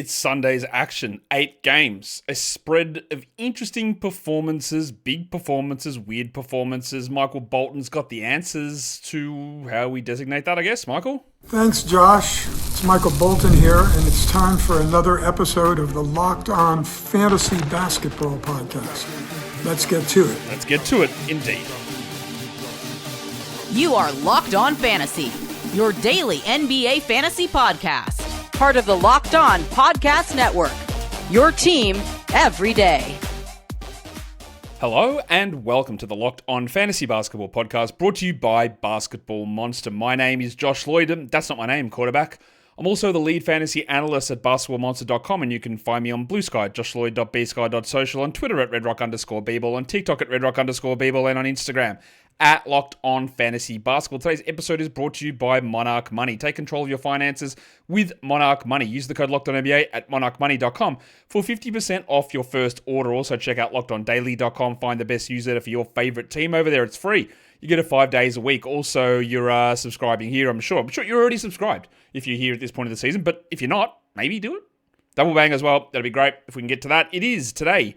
It's Sunday's action. 8 games. A spread of interesting performances, big performances, weird performances. Michael Bolton's got the answers to how we designate that, I guess. Michael? Thanks, Josh. It's Michael Bolton here, and it's time for another episode of the Locked On Fantasy Basketball Podcast. Let's get to it. Let's get to it, indeed. You are Locked On Fantasy, your daily NBA fantasy podcast. Part of the Locked On Podcast Network, your team every day. Hello and welcome to the Locked On Fantasy Basketball Podcast, brought to you by Basketball Monster. My name is Josh Lloyd. That's not my name, quarterback. I'm also the lead fantasy analyst at basketballmonster.com, and you can find me on Blue Sky, joshloyd.bsky.social, on Twitter at redrock_bball, on TikTok at redrock_bball, and on Instagram at Locked On Fantasy Basketball. Today's episode is brought to you by Monarch Money. Take control of your finances with Monarch Money. Use the code LOCKEDONNBA at monarchmoney.com for 50% off your first order. Also check out lockedondaily.com. Find the best newsletter for your favorite team over there. It's free. You get it 5 days a week. Also, you're subscribing here, I'm sure. I'm sure you're already subscribed if you're here at this point of the season. But if you're not, maybe do it. Double bang as well. That'd be great if we can get to that. It is today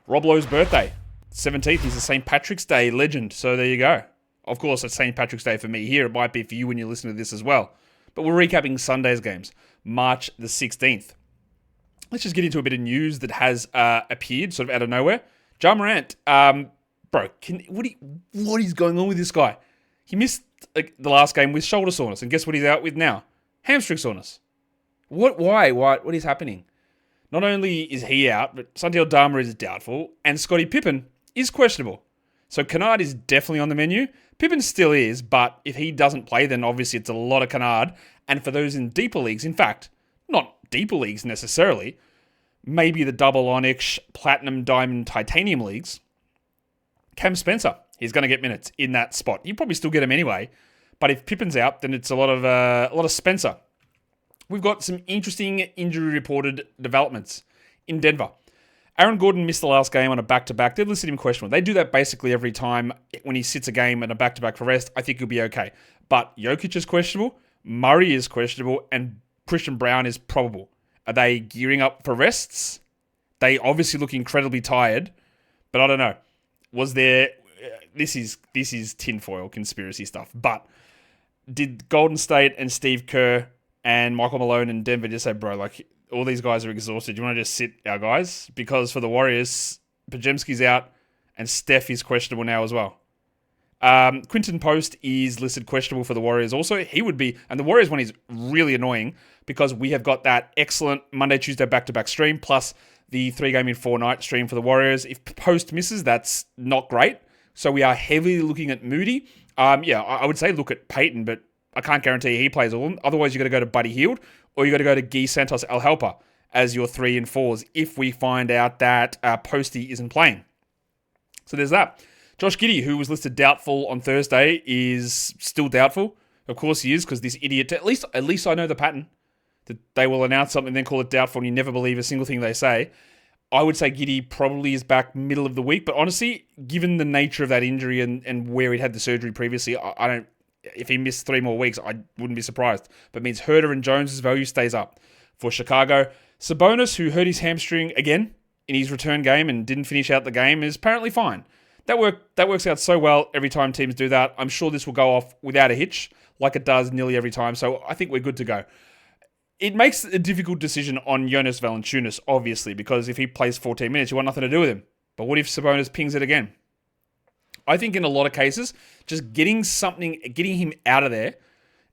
Rob Lowe's birthday. 17th, he's a St. Patrick's Day legend, so there you go. Of course, it's St. Patrick's Day for me here. It might be for you when you listen to this as well. But we're recapping Sunday's games, March the 16th. Let's just get into a bit of news that has appeared sort of out of nowhere. Ja Morant, what is going on with this guy? He missed the last game with shoulder soreness, and guess what he's out with now? Hamstring soreness. Why? What is happening? Not only is he out, but Santi Aldama is doubtful, and Scottie Pippen is questionable. So Kennard is definitely on the menu. Pippen still is, but if he doesn't play, then obviously it's a lot of Kennard. And for those in deeper leagues, in fact, not deeper leagues necessarily, maybe the double Onyx, platinum, diamond, titanium leagues, Cam Spencer, he's going to get minutes in that spot. You probably still get him anyway, but if Pippen's out, then it's a lot of Spencer. We've got some interesting injury reported developments in Denver. Aaron Gordon missed the last game on a back-to-back. They listed him questionable. They do that basically every time when he sits a game and a back-to-back for rest. I think he'll be okay. But Jokic is questionable, Murray is questionable, and Christian Brown is probable. Are they gearing up for rests? They obviously look incredibly tired, but I don't know. Was there... This is tinfoil conspiracy stuff. But did Golden State and Steve Kerr and Michael Malone and Denver just say, bro, all these guys are exhausted. You want to just sit our guys? Because for the Warriors, Pajemski's out and Steph is questionable now as well. Quentin Post is listed questionable for the Warriors also. He would be, and the Warriors one is really annoying because we have got that excellent Monday, Tuesday back-to-back stream plus the 3-game in 4-night stream for the Warriors. If Post misses, that's not great. So we are heavily looking at Moody. I would say look at Peyton, but I can't guarantee he plays all of them. Otherwise, you got to go to Buddy Hield or you got to go to Guy Santos Alhelper as your 3 and 4s if we find out that Posty isn't playing. So there's that. Josh Giddey, who was listed doubtful on Thursday, is still doubtful. Of course he is, because this idiot, at least I know the pattern, that they will announce something, then call it doubtful, and you never believe a single thing they say. I would say Giddey probably is back middle of the week, but honestly, given the nature of that injury and where he'd had the surgery previously, I don't. If he missed 3 more weeks, I wouldn't be surprised. But it means Herter and Jones' value stays up for Chicago. Sabonis, who hurt his hamstring again in his return game and didn't finish out the game, is apparently fine. That works out so well every time teams do that. I'm sure this will go off without a hitch, like it does nearly every time. So I think we're good to go. It makes a difficult decision on Jonas Valanciunas, obviously, because if he plays 14 minutes, you want nothing to do with him. But what if Sabonis pings it again? I think in a lot of cases, just getting him out of there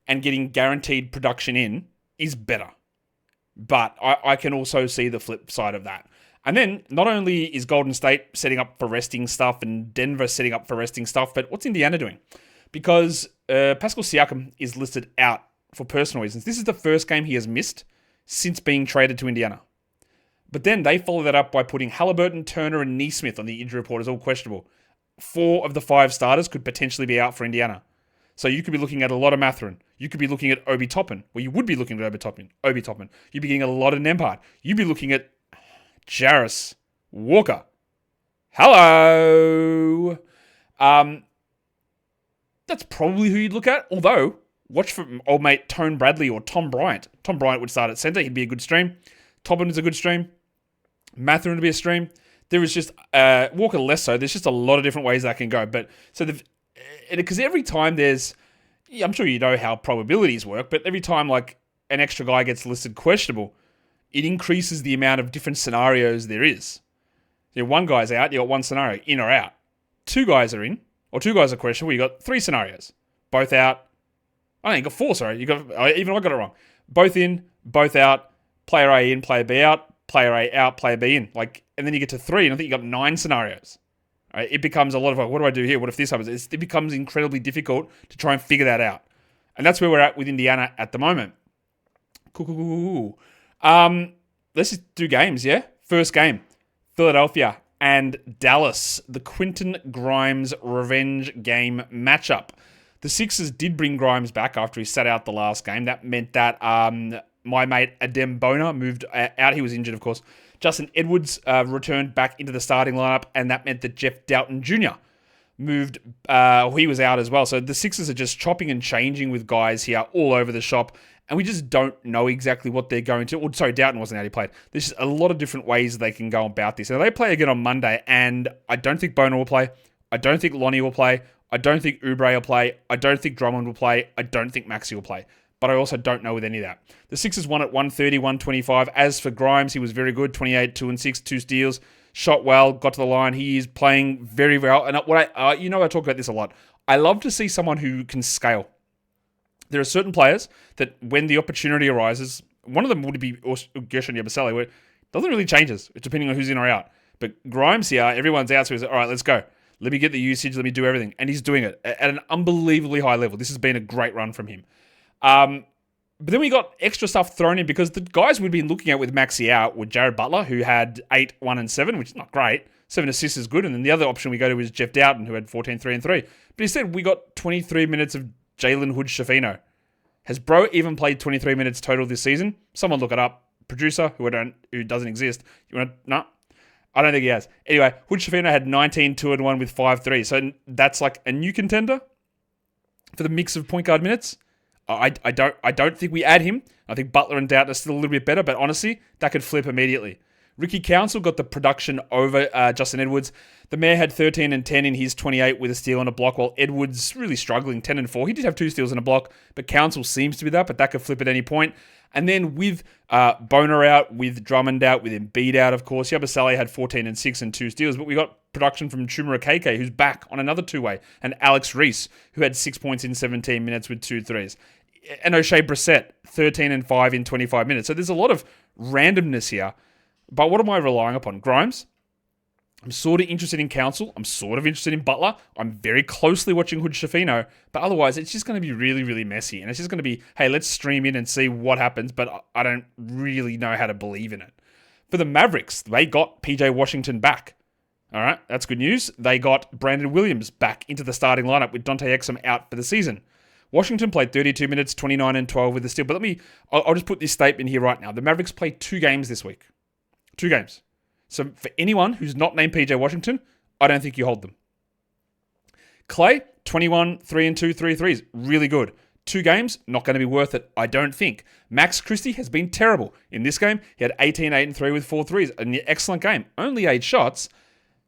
and getting guaranteed production in is better. But I can also see the flip side of that. And then, not only is Golden State setting up for resting stuff and Denver setting up for resting stuff, but what's Indiana doing? Because Pascal Siakam is listed out for personal reasons. This is the first game he has missed since being traded to Indiana. But then they follow that up by putting Halliburton, Turner, and Neesmith on the injury report as all questionable. 4 of the 5 starters could potentially be out for Indiana. So you could be looking at a lot of Mathurin. You could be looking at Obi Toppin. Well, you would be looking at Obi Toppin. You'd be getting a lot of Nembhard. You'd be looking at Jarris Walker. Hello. That's probably who you'd look at. Although, watch for old mate Tone Bradley or Tom Bryant. Tom Bryant would start at center. He'd be a good stream. Toppin is a good stream. Mathurin to be a stream. There is just Walker less so. There's just a lot of different ways that can go. But so because every time I'm sure you know how probabilities work, but every time like an extra guy gets listed questionable, it increases the amount of different scenarios there is. One guy's out, you got one scenario, in or out. Two guys are in, or two guys are questionable, you got three scenarios. Both out. I think you got four, sorry. Even I got it wrong. Both in, both out, player A in, player B out, player A out, player B in. And then you get to three, and I think you got 9 scenarios. Right? It becomes a lot of, what do I do here? What if this happens? It becomes incredibly difficult to try and figure that out. And that's where we're at with Indiana at the moment. Cool. Let's just do games, yeah? First game, Philadelphia and Dallas, the Quentin Grimes revenge game matchup. The Sixers did bring Grimes back after he sat out the last game. That meant that my mate Adem Bona moved out. He was injured, of course. Justin Edwards returned back into the starting lineup, and that meant that Jeff Doughton Jr. moved. He was out as well. So the Sixers are just chopping and changing with guys here all over the shop, and we just don't know exactly what they're going to. Sorry, Doughton wasn't out. He played. There's just a lot of different ways they can go about this. Now, they play again on Monday, and I don't think Bona will play. I don't think Lonnie will play. I don't think Oubre will play. I don't think Drummond will play. I don't think Maxey will play. But I also don't know with any of that. The Sixers won at 130, 125. As for Grimes, he was very good. 28, 2 and 6, 2 steals. Shot well, got to the line. He is playing very well. And I talk about this a lot. I love to see someone who can scale. There are certain players that when the opportunity arises, one of them would be Gershon Yabusele, where it doesn't really change us, depending on who's in or out. But Grimes here, everyone's out, so he's like, all right, let's go. Let me get the usage. Let me do everything. And he's doing it at an unbelievably high level. This has been a great run from him. But then we got extra stuff thrown in because the guys we'd been looking at with Maxey out were Jared Butler, who had 8, 1 and 7, which is not great. 7 assists is good. And then the other option we go to is Jeff Doughton, who had 14, 3 and 3. But instead, we got 23 minutes of Jalen Hood-Schifino. Has Bro even played 23 minutes total this season? Someone look it up. Producer, who doesn't exist. No? I don't think he has. Anyway, Hood-Schifino had 19, 2 and 1 with 5 3. So that's like a new contender for the mix of point guard minutes. I don't think we add him. I think Butler and Doughton are still a little bit better, but honestly, that could flip immediately. Ricky Council got the production over Justin Edwards. The Mayor had 13 and 10 in his 28 with a steal and a block, while Edwards really struggling, 10 and 4. He did have 2 steals and a block, but Council seems to be that, but that could flip at any point. And then with Bona out, with Drummond out, with Embiid out, of course, Yabusele had 14 and 6 and 2 steals, but we got production from Chuma Okeke, who's back on another 2-way, and Alex Reese, who had 6 points in 17 minutes with 2 threes. And O'Shea Brissett, 13 and 5 in 25 minutes. So there's a lot of randomness here. But what am I relying upon? Grimes? I'm sort of interested in Council. I'm sort of interested in Butler. I'm very closely watching Hood-Schifino. But otherwise, it's just going to be really, really messy. And it's just going to be, hey, let's stream in and see what happens. But I don't really know how to believe in it. For the Mavericks, they got PJ Washington back. All right, that's good news. They got Brandon Williams back into the starting lineup with Dante Exum out for the season. Washington played 32 minutes, 29 and 12 with the steal. But I'll just put this statement here right now. The Mavericks played 2 games this week. 2 games. So for anyone who's not named PJ Washington, I don't think you hold them. Clay, 21, 3 and 2, 3 threes. Really good. 2 games, not going to be worth it, I don't think. Max Christie has been terrible. In this game, he had 18, 8 and 3 with 4 threes. An excellent game. Only 8 shots,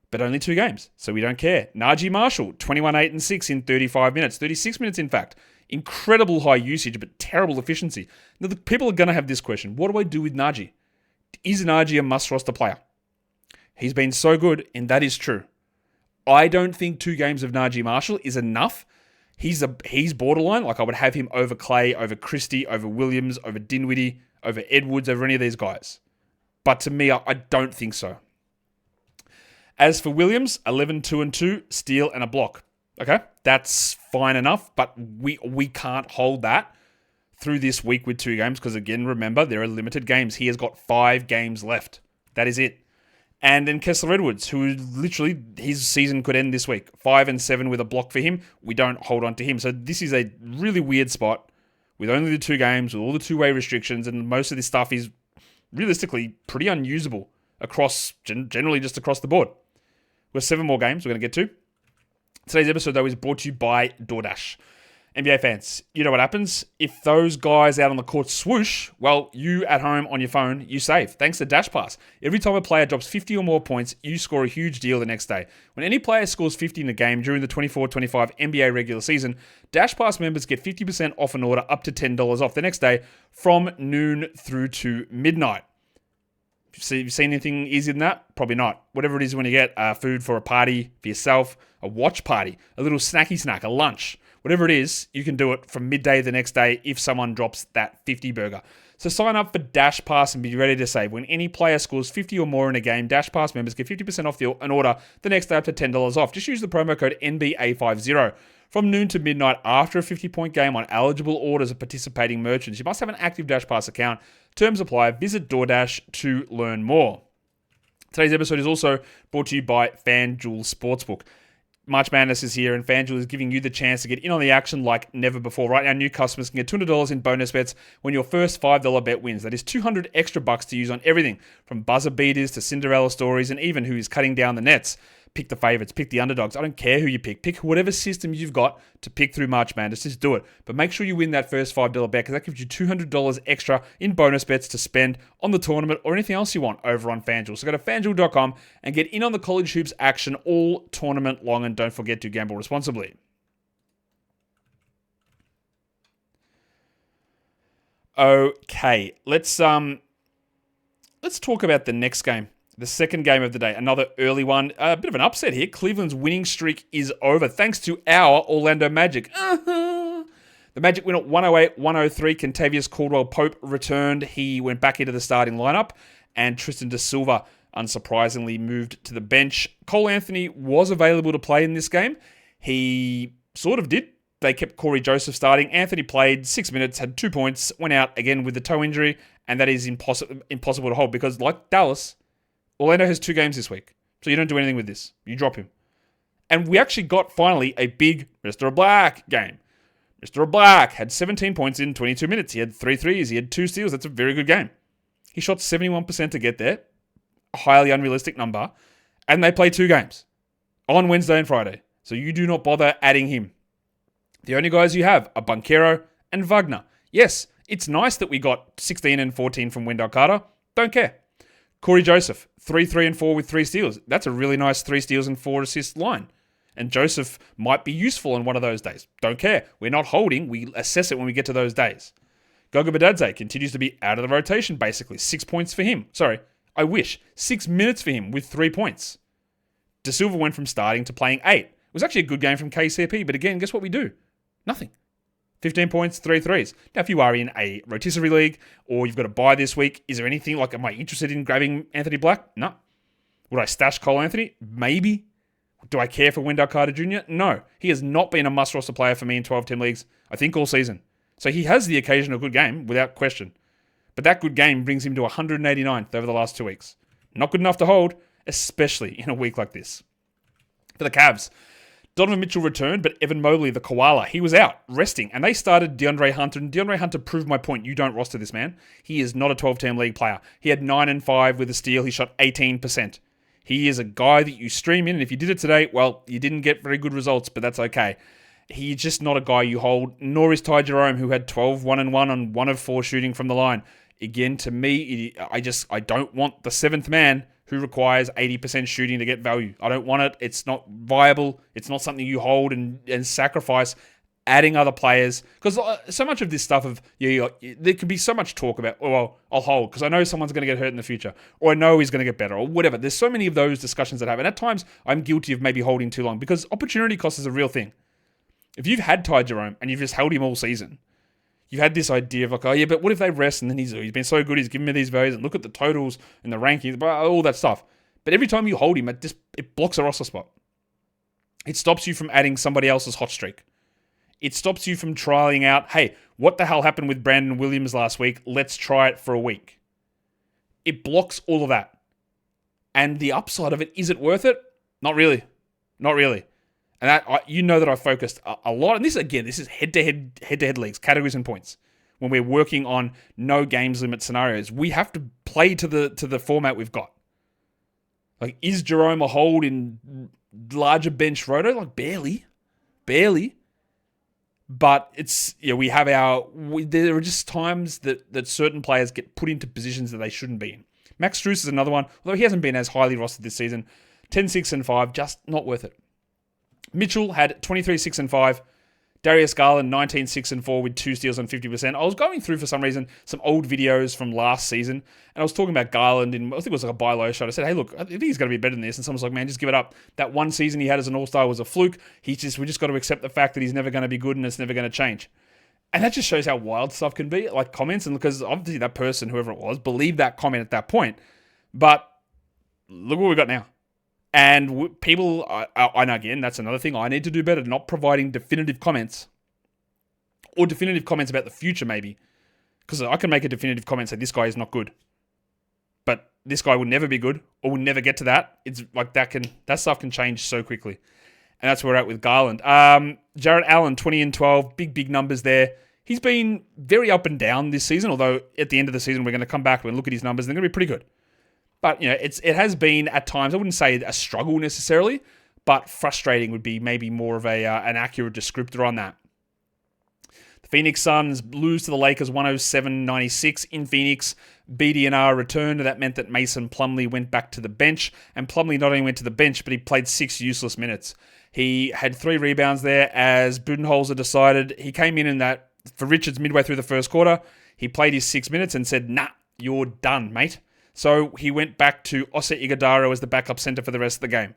but only 2 games. So we don't care. Najee Marshall, 21, 8 and 6 in 35 minutes. 36 minutes, in fact. Incredible high usage, but terrible efficiency. Now, the people are going to have this question. What do I do with Najee? Is Najee a must-roster player? He's been so good, and that is true. I don't think 2 games of Najee Marshall is enough. He's borderline. Like, I would have him over Clay, over Christie, over Williams, over Dinwiddie, over Edwards, over any of these guys. But to me, I don't think so. As for Williams, 11, 2 and 2, steal and a block. Okay, that's fine enough, but we can't hold that through this week with 2 games because, again, remember, there are limited games. He has got 5 games left. That is it. And then Kessler Edwards, who literally, his season could end this week. 5 and 7 with a block for him. We don't hold on to him. So this is a really weird spot with only the 2 games, with all the 2-way restrictions, and most of this stuff is realistically pretty unusable across, generally just across the board. We have 7 more games we're going to get to. Today's episode, though, is brought to you by DoorDash. NBA fans, you know what happens? If those guys out on the court swoosh, well, you at home on your phone, you save. Thanks to Dash Pass. Every time a player drops 50 or more points, you score a huge deal the next day. When any player scores 50 in a game during the 24-25 NBA regular season, Dash Pass members get 50% off an order up to $10 off the next day from noon through to midnight. Have you seen anything easier than that? Probably not. Whatever it is when you get food for a party, for yourself, a watch party, a little snacky snack, a lunch, whatever it is, you can do it from midday the next day if someone drops that 50 burger. So sign up for Dash Pass and be ready to save. When any player scores 50 or more in a game, Dash Pass members get 50% off an order the next day up to $10 off. Just use the promo code NBA50. From noon to midnight after a 50-point game on eligible orders of participating merchants. You must have an active Dash Pass account. Terms apply. Visit DoorDash to learn more. Today's episode is also brought to you by FanDuel Sportsbook. March Madness is here and FanDuel is giving you the chance to get in on the action like never before. Right now, new customers can get $200 in bonus bets when your first $5 bet wins. That is $200 extra bucks to use on everything from buzzer beaters to Cinderella stories and even who is cutting down the nets. Pick the favorites, pick the underdogs. I don't care who you pick. Pick whatever system you've got to pick through March Madness. Just do it. But make sure you win that first $5 bet because that gives you $200 extra in bonus bets to spend on the tournament or anything else you want over on FanDuel. So go to FanDuel.com and get in on the college hoops action all tournament long. And don't forget to gamble responsibly. Okay, let's talk about the next game. The second game of the day, another early one. A bit of an upset here. Cleveland's winning streak is over thanks to our Orlando Magic. The Magic win at 108-103. Kentavious Caldwell-Pope returned. He went back into the starting lineup. And Tristan da Silva, unsurprisingly, moved to the bench. Cole Anthony was available to play in this game. He sort of did. They kept Corey Joseph starting. Anthony played 6 minutes, had 2 points, went out again with the toe injury. And that is impossible to hold because, like Dallas, Orlando has 2 games this week, so you don't do anything with this. You drop him. And we actually got, finally, a big Mr. Black game. Mr. Black had 17 points in 22 minutes. He had 3 threes. He had 2 steals. That's a very good game. He shot 71% to get there. A highly unrealistic number. And they play 2 games on Wednesday and Friday. So you do not bother adding him. The only guys you have are Banchero and Wagner. Yes, it's nice that we got 16 and 14 from Wendell Carter. Don't care. Corey Joseph, 3 and 4 with 3 steals. That's a really nice 3 steals and 4 assist line. And Joseph might be useful on one of those days. Don't care. We're not holding. We assess it when we get to those days. Goga Bitadze continues to be out of the rotation, basically. 6 points for him. Sorry, I wish. 6 minutes for him with 3 points. Da Silva went from starting to playing 8. It was actually a good game from KCP, but again, guess what we do? Nothing. 15 points, 3 threes. Now, if you are in a rotisserie league or you've got a bye this week, is there anything like, am I interested in grabbing Anthony Black? No. Would I stash Cole Anthony? Maybe. Do I care for Wendell Carter Jr.? No. He has not been a must-roster player for me in 12-team leagues, I think, all season. So he has the occasional good game, without question. But that good game brings him to 189th over the last 2 weeks. Not good enough to hold, especially in a week like this. For the Cavs, Donovan Mitchell returned, but Evan Mobley, the koala, he was out, resting. And they started DeAndre Hunter. And DeAndre Hunter proved my point. You don't roster this man. He is not a 12-team league player. He had 9 and 5 with a steal. He shot 18%. He is a guy that you stream in. And if you did it today, well, you didn't get very good results, but that's okay. He's just not a guy you hold. Nor is Ty Jerome, who had 12, 1 and 1 on 1 of 4 shooting from the line. Again, to me, I don't want the 7th man who requires 80% shooting to get value. I don't want it. It's not viable. It's not something you hold and sacrifice adding other players. Because so much of this stuff of, there can be so much talk about, oh, well, I'll hold because I know someone's going to get hurt in the future. Or I know he's going to get better or whatever. There's so many of those discussions that happen. At times, I'm guilty of maybe holding too long because opportunity cost is a real thing. If you've had Ty Jerome and you've just held him all season, you've had this idea of like, oh yeah, but what if they rest and then he's been so good, he's given me these values and look at the totals and the rankings, all that stuff. But every time you hold him, it blocks a roster spot. It stops you from adding somebody else's hot streak. It stops you from trialing out, hey, what the hell happened with Brandon Williams last week? Let's try it for a week. It blocks all of that. And the upside of it, is it worth it? Not really. Not really. And that, you know that I've focused a lot. And this is head-to-head leagues, categories and points. When we're working on no games limit scenarios, we have to play to the format we've got. Like, is Jerome a hold in larger bench roto? Like, barely. But it's, we have there are just times that certain players get put into positions that they shouldn't be in. Max Strus is another one, although he hasn't been as highly rostered this season. 10, 6, and 5, just not worth it. Mitchell had 23, 6, and 5. Darius Garland, 19, 6, and 4 with 2 steals on 50%. I was going through, for some reason, some old videos from last season, and I was talking about Garland, and I think it was like a buy low shot. I said, hey, look, I think he's going to be better than this. And someone's like, man, just give it up. That one season he had as an all-star was a fluke. We just got to accept the fact that he's never going to be good and it's never going to change. And that just shows how wild stuff can be, like comments, and because obviously that person, whoever it was, believed that comment at that point. But look what we got now. And people, and again, that's another thing I need to do better, not providing definitive comments. Or definitive comments about the future, maybe. Because I can make a definitive comment and say, this guy is not good. But this guy will never be good, or will never get to that. It's like that stuff can change so quickly. And that's where we're at with Garland. Jarrett Allen, 20 and 12. Big numbers there. He's been very up and down this season, although at the end of the season, we're going to come back and look at his numbers, and they're going to be pretty good. But, it has been, at times, I wouldn't say a struggle necessarily, but frustrating would be maybe more of an accurate descriptor on that. Phoenix Suns lose to the Lakers 107-96 in Phoenix. BDNR returned. That meant that Mason Plumlee went back to the bench. And Plumlee not only went to the bench, but he played 6 useless minutes. He had 3 rebounds there as Budenholzer decided. He came in that for Richards midway through the first quarter. He played his 6 minutes and said, nah, you're done, mate. So he went back to Osa Iguodala as the backup center for the rest of the game.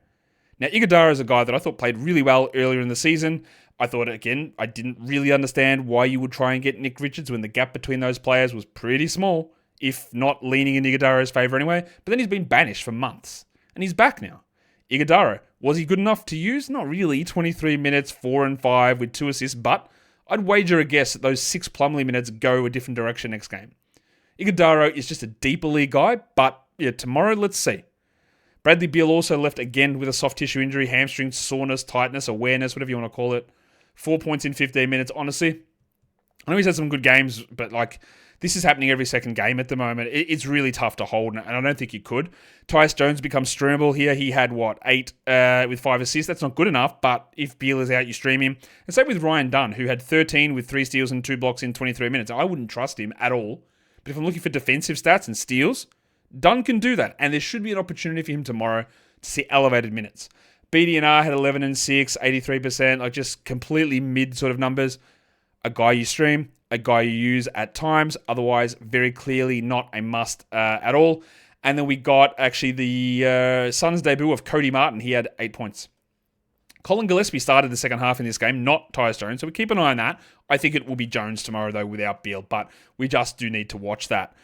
Now, Iguodala is a guy that I thought played really well earlier in the season. I thought, again, I didn't really understand why you would try and get Nick Richards when the gap between those players was pretty small, if not leaning in Iguodala's favor anyway. But then he's been banished for months, and he's back now. Iguodala, was he good enough to use? Not really. 23 minutes, 4 and 5 with 2 assists, but I'd wager a guess that those 6 Plumlee minutes go a different direction next game. Iguodala is just a deeper league guy, but tomorrow, let's see. Bradley Beal also left again with a soft tissue injury, hamstring, soreness, tightness, awareness, whatever you want to call it. 4 points in 15 minutes. Honestly, I know he's had some good games, but this is happening every second game at the moment. It's really tough to hold, and I don't think he could. Tyus Jones becomes streamable here. He had, 8 with 5 assists. That's not good enough, but if Beal is out, you stream him. And same with Ryan Dunn, who had 13 with 3 steals and 2 blocks in 23 minutes. I wouldn't trust him at all. But if I'm looking for defensive stats and steals, Dunn can do that, and there should be an opportunity for him tomorrow to see elevated minutes. BDNR had 11 and 6, 83%, just completely mid sort of numbers. A guy you stream, a guy you use at times, otherwise very clearly not a must at all. And then we got actually the Suns debut of Cody Martin. He had 8 points. Colin Gillespie started the second half in this game, not Tyus Jones, so we keep an eye on that. I think it will be Jones tomorrow, though, without Beal, but we just do need to watch that.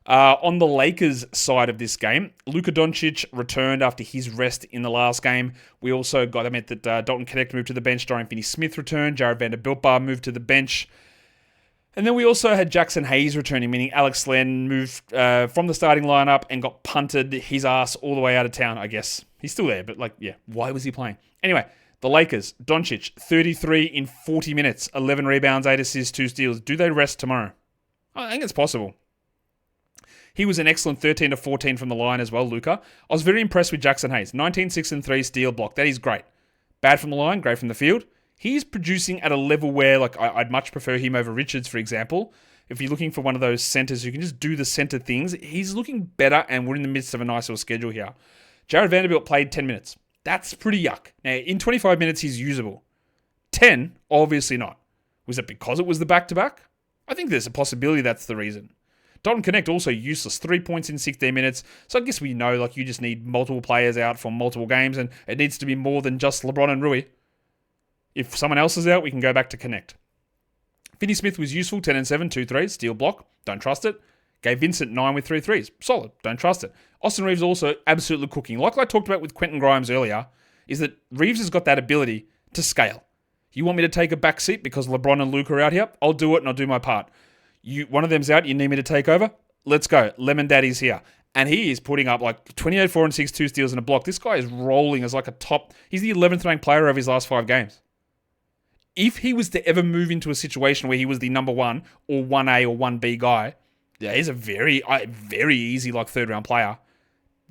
On the Lakers side of this game, Luka Doncic returned after his rest in the last game. We also that meant that Dalton Knecht moved to the bench, Dorian Finney-Smith returned, Jared Vanderbilt moved to the bench. And then we also had Jackson Hayes returning, meaning Alex Len moved from the starting lineup and got punted his ass all the way out of town, I guess. He's still there, but why was he playing? Anyway, the Lakers, Doncic, 33 in 40 minutes, 11 rebounds, 8 assists, 2 steals. Do they rest tomorrow? I think it's possible. He was an excellent 13 to 14 from the line as well, Luka. I was very impressed with Jackson Hayes. 19, 6, and 3 steal block. That is great. Bad from the line, great from the field. He's producing at a level where I'd much prefer him over Richards, for example. If you're looking for one of those centers who can just do the center things, he's looking better, and we're in the midst of a nice little schedule here. Jared Vanderbilt played 10 minutes. That's pretty yuck. Now, in 25 minutes, he's usable. 10, obviously not. Was it because it was the back-to-back? I think there's a possibility that's the reason. Dalton Knecht also useless, 3 points in 16 minutes. So I guess we know you just need multiple players out for multiple games, and it needs to be more than just LeBron and Rui. If someone else is out, we can go back to Knecht. Finney-Smith was useful, 10 and 7, 2 threes, steal block, don't trust it. Gave Vincent 9 with 3 threes, solid, don't trust it. Austin Reeves also absolutely cooking. Like I talked about with Quentin Grimes earlier, is that Reeves has got that ability to scale. You want me to take a back seat because LeBron and Luka are out here? I'll do it and I'll do my part. One of them's out, you need me to take over? Let's go. Lemon Daddy's here. And he is putting up 28, 4 and 6, 2 steals and a block. This guy is rolling as he's the 11th ranked player of his last 5 games. If he was to ever move into a situation where he was the number 1 or 1A or 1B guy, he's a very, very easy third round player.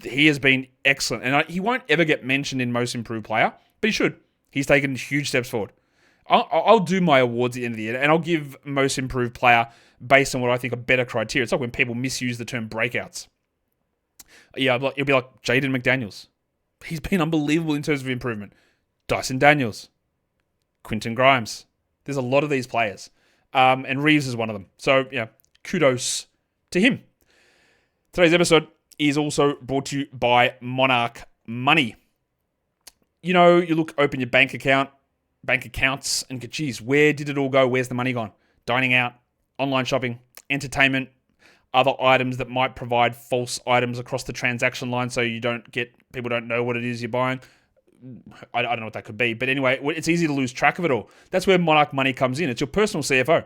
He has been excellent. And he won't ever get mentioned in most improved player, but he should. He's taken huge steps forward. I'll do my awards at the end of the year, and I'll give most improved player based on what I think are better criteria. It's like when people misuse the term breakouts. Yeah, it'll be like Jaden McDaniels. He's been unbelievable in terms of improvement. Dyson Daniels. Quentin Grimes. There's a lot of these players. And Reeves is one of them. So, yeah, kudos to him. Today's episode is also brought to you by Monarch Money. You know, you open your bank accounts, and go, geez, where did it all go? Where's the money gone? Dining out, online shopping, entertainment, other items that might provide false items across the transaction line so people don't know what it is you're buying. I don't know what that could be. But anyway, it's easy to lose track of it all. That's where Monarch Money comes in. It's your personal CFO,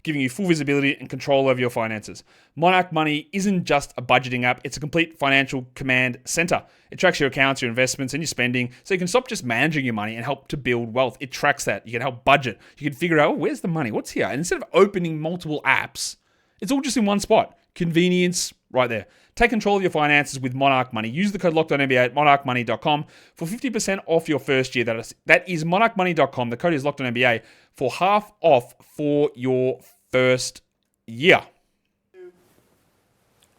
giving you full visibility and control over your finances. Monarch Money isn't just a budgeting app. It's a complete financial command center. It tracks your accounts, your investments, and your spending, so you can stop just managing your money and help to build wealth. It tracks that. You can help budget. You can figure out, where's the money? What's here? And instead of opening multiple apps, it's all just in one spot. Convenience right there. Take control of your finances with Monarch Money. Use the code LOCKEDONNBA at monarchmoney.com for 50% off your first year. That is monarchmoney.com. The code is LOCKEDONNBA for half off for your first year.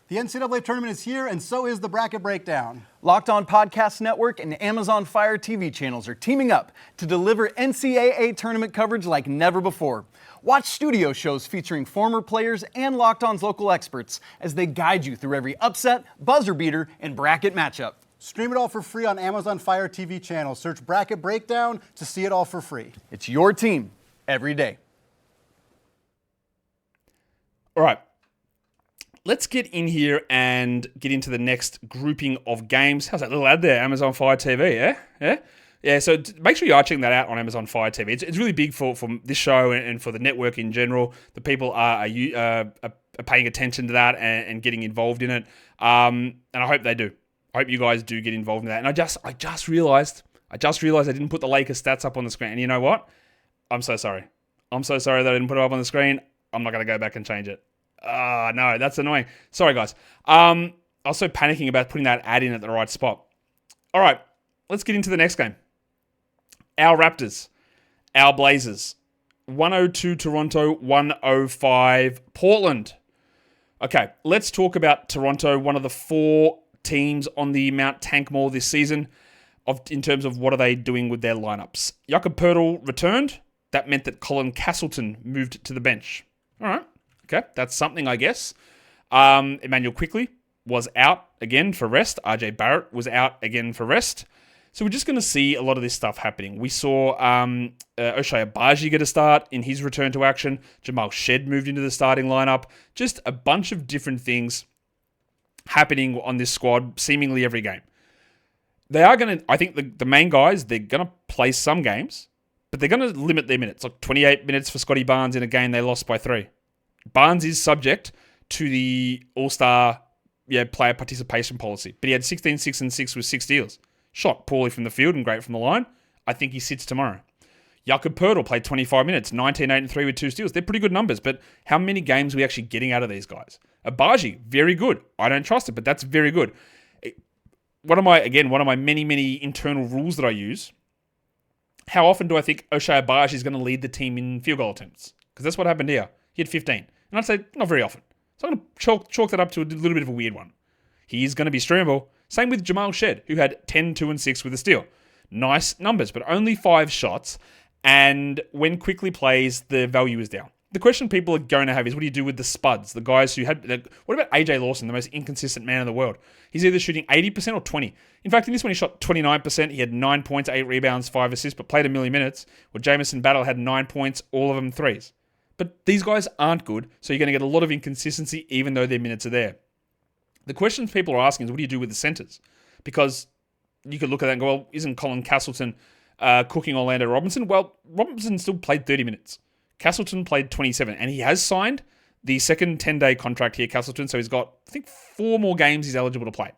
The NCAA tournament is here, and so is the bracket breakdown. Locked On Podcast Network and Amazon Fire TV channels are teaming up to deliver NCAA tournament coverage like never before. Watch studio shows featuring former players and Locked On's local experts as they guide you through every upset, buzzer beater, and bracket matchup. Stream it all for free on Amazon Fire TV channel. Search Bracket Breakdown to see it all for free. It's your team every day. All right. Let's get in here and get into the next grouping of games. How's that little ad there? Amazon Fire TV, yeah? Yeah, so make sure you are checking that out on Amazon Fire TV. It's really big for this show and for the network in general. The people are paying attention to that and getting involved in it. And I hope they do. I hope you guys do get involved in that. And I just realized I didn't put the Lakers stats up on the screen. And you know what? I'm so sorry. I'm so sorry that I didn't put it up on the screen. I'm not going to go back and change it. No, that's annoying. Sorry, guys. I was so panicking about putting that ad in at the right spot. All right, let's get into the next game. Our Raptors, our Blazers. 102 Toronto, 105 Portland. Okay, let's talk about Toronto, one of the 4 teams on the Mount Tank Mall this season in terms of what are they doing with their lineups. Jakob Poeltl returned. That meant that Colin Castleton moved to the bench. All right. Okay, that's something, I guess. Emmanuel Quickley was out again for rest. RJ Barrett was out again for rest. So we're just going to see a lot of this stuff happening. We saw Ochai Agbaji get a start in his return to action. Jamal Shed moved into the starting lineup. Just a bunch of different things happening on this squad seemingly every game. They are going to, I think the main guys, they're going to play some games, but they're going to limit their minutes. Like 28 minutes for Scotty Barnes in a game they lost by 3. Barnes is subject to the All-Star player participation policy, but he had 16, 6, and 6 with 6 steals. Shot poorly from the field and great from the line. I think he sits tomorrow. Jakob Poeltl played 25 minutes, 19, 8, and 3 with 2 steals. They're pretty good numbers, but how many games are we actually getting out of these guys? Agbaji, very good. I don't trust it, but that's very good. One of my many internal rules that I use, how often do I think Ochai Agbaji is going to lead the team in field goal attempts? Because that's what happened here. He had 15. And I'd say not very often. So I'm going to chalk that up to a little bit of a weird one. He's going to be streamable. Same with Jamal Shed, who had 10, 2, and 6 with a steal. Nice numbers, but only 5 shots. And when Quickly plays, the value is down. The question people are going to have is, what do you do with the spuds? The guys who had... What about AJ Lawson, the most inconsistent man in the world? He's either shooting 80% or 20%. In fact, in this one, he shot 29%. He had 9 points, 8 rebounds, 5 assists, but played a million minutes. Well, Jamison Battle had 9 points, all of them threes. But these guys aren't good, so you're going to get a lot of inconsistency even though their minutes are there. The questions people are asking is, what do you do with the centers? Because you could look at that and go, well, isn't Colin Castleton cooking Orlando Robinson? Well, Robinson still played 30 minutes. Castleton played 27, and he has signed the second 10-day contract here, Castleton, so he's got, I think, 4 more games he's eligible to play.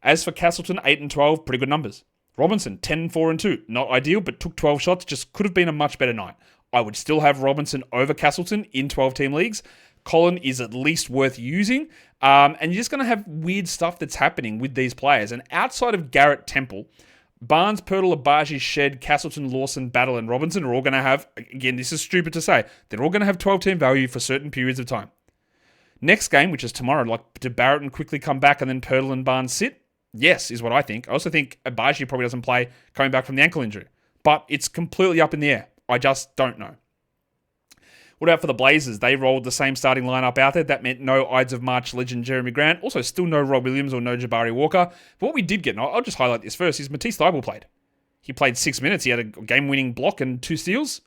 As for Castleton, 8 and 12, pretty good numbers. Robinson, 10, 4, and 2. Not ideal, but took 12 shots, just could have been a much better night. I would still have Robinson over Castleton in 12-team leagues. Colin is at least worth using. And you're just going to have weird stuff that's happening with these players. And outside of Garrett Temple, Barnes, Pirtle, Abaji, Shed, Castleton, Lawson, Battle, and Robinson are all going to have, again, this is stupid to say, they're all going to have 12-team value for certain periods of time. Next game, which is tomorrow, like, do Barrett and quickly come back and then Pirtle and Barnes sit? Yes, is what I think. I also think Abaji probably doesn't play coming back from the ankle injury. But it's completely up in the air. I just don't know. What about for the Blazers? They rolled the same starting lineup out there. That meant no Ides of March legend Jeremy Grant. Also, still no Rob Williams or no Jabari Walker. But what we did get, and I'll just highlight this first, is Matisse Thybulle played. He played 6 minutes. He had a game-winning block and 2 steals.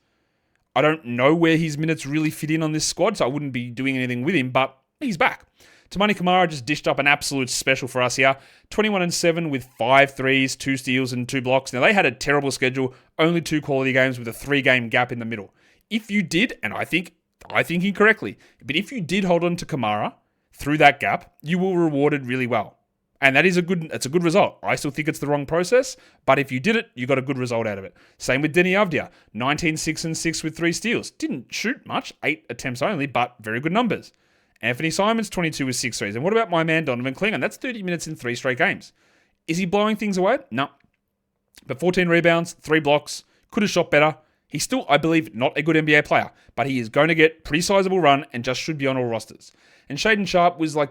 I don't know where his minutes really fit in on this squad, so I wouldn't be doing anything with him, but he's back. Tamani Kamara just dished up an absolute special for us here. 21-7 with 5 threes, 2 steals, and 2 blocks. Now, they had a terrible schedule, only 2 quality games with a 3-game gap in the middle. If you did, and I think incorrectly, but if you did hold on to Kamara through that gap, you were rewarded really well. And that's a good result. I still think it's the wrong process, but if you did it, you got a good result out of it. Same with Denny Avdia, 19-6-6 with 3 steals. Didn't shoot much, 8 attempts only, but very good numbers. Anthony Simons, 22 with 6 threes. And what about my man, Donovan Klingon? That's 30 minutes in 3 straight games. Is he blowing things away? No. But 14 rebounds, 3 blocks, could have shot better. He's still, I believe, not a good NBA player, but he is going to get pretty sizable run and just should be on all rosters. And Shaden Sharp was like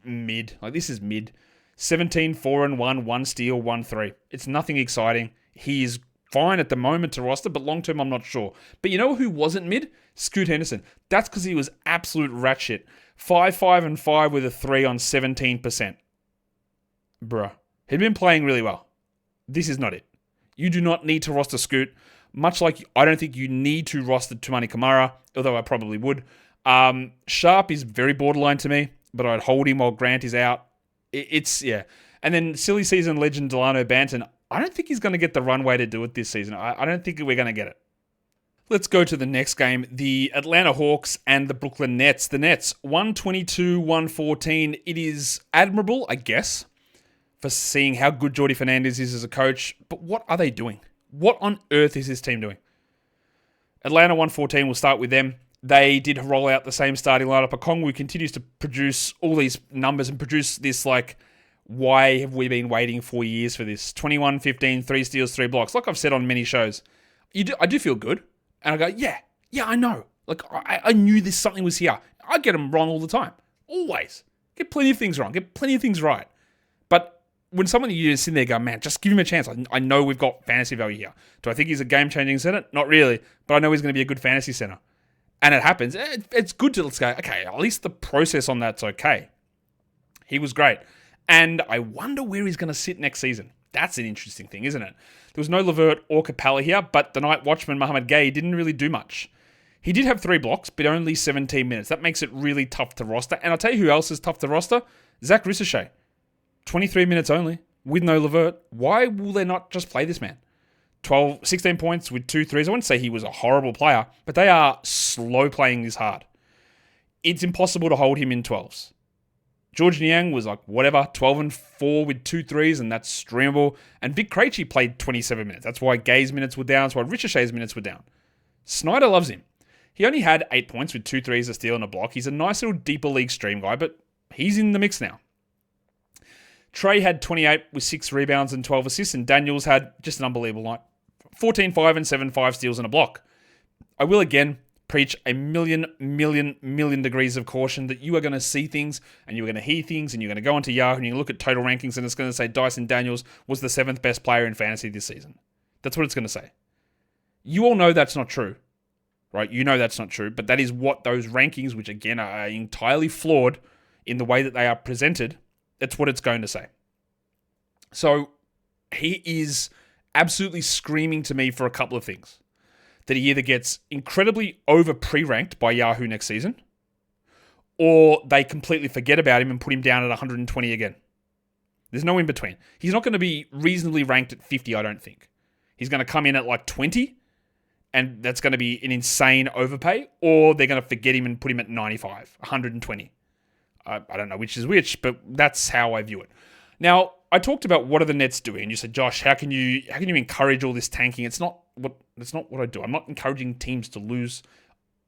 mid. Like, this is mid. 17, 4-1, 1 steal, 1 3. It's nothing exciting. He is fine at the moment to roster, but long term, I'm not sure. But you know who wasn't mid? Scoot Henderson. That's because he was absolute rat shit. 5-5-5 with a 3 on 17%. Bruh. He'd been playing really well. This is not it. You do not need to roster Scoot. Much like I don't think you need to roster Tumani Kamara, although I probably would. Sharp is very borderline to me, but I'd hold him while Grant is out. Yeah. And then silly season legend Delano Banton, I don't think he's going to get the runway to do it this season. I don't think we're going to get it. Let's go to the next game. The Atlanta Hawks and the Brooklyn Nets. The Nets, 122-114. It is admirable, I guess, for seeing how good Jordi Fernandez is as a coach. But what are they doing? What on earth is this team doing? Atlanta 114, we'll start with them. They did roll out the same starting lineup. Okongwu continues to produce all these numbers and produce this, like, why have we been waiting 4 years for this? 21-15, 3 steals, 3 blocks. Like I've said on many shows, I do feel good. And I go, yeah, I know. Like, I knew something was here. I get them wrong all the time. Always. Get plenty of things wrong. Get plenty of things right. But when someone you just sit there go, man, just give him a chance. I know we've got fantasy value here. Do I think he's a game-changing center? Not really. But I know he's going to be a good fantasy center. And it happens. It's good to let's go, okay, at least the process on that's okay. He was great. And I wonder where he's going to sit next season. That's an interesting thing, isn't it? There was no Levert or Capella here, but the night watchman, Mohamed Gay, didn't really do much. He did have 3 blocks, but only 17 minutes. That makes it really tough to roster. And I'll tell you who else is tough to roster. Zach Ricochet. 23 minutes only, with no Levert. Why will they not just play this man? 16 points with 2 threes. I wouldn't say he was a horrible player, but they are slow playing this hard. It's impossible to hold him in 12s. George Niang was like, whatever, 12-4 with 2 threes, and that's streamable. And Vic Krejci played 27 minutes. That's why Gay's minutes were down. That's why Ricochet's minutes were down. Snyder loves him. He only had 8 points with 2 threes, a steal, and a block. He's a nice little deeper league stream guy, but he's in the mix now. Trey had 28 with 6 rebounds and 12 assists, and Daniels had just an unbelievable night. 14-5 and 7-5 steals and a block. I will again preach a million degrees of caution that you are going to see things and you're going to hear things and you're going to go onto Yahoo and you look at total rankings and it's going to say Dyson Daniels was the 7th best player in fantasy this season. That's what it's going to say. You all know that's not true, right? You know that's not true, but that is what those rankings, which again are entirely flawed in the way that they are presented, that's what it's going to say. So he is absolutely screaming to me for a couple of things. That he either gets incredibly over pre-ranked by Yahoo next season, or they completely forget about him and put him down at 120 again. There's no in between. He's not going to be reasonably ranked at 50, I don't think. He's going to come in at like 20, and that's going to be an insane overpay, or they're going to forget him and put him at 95, 120. I don't know which is which, but that's how I view it. Now, I talked about what are the Nets doing, and you said, Josh, how can you encourage all this tanking? It's not what I do. I'm not encouraging teams to lose.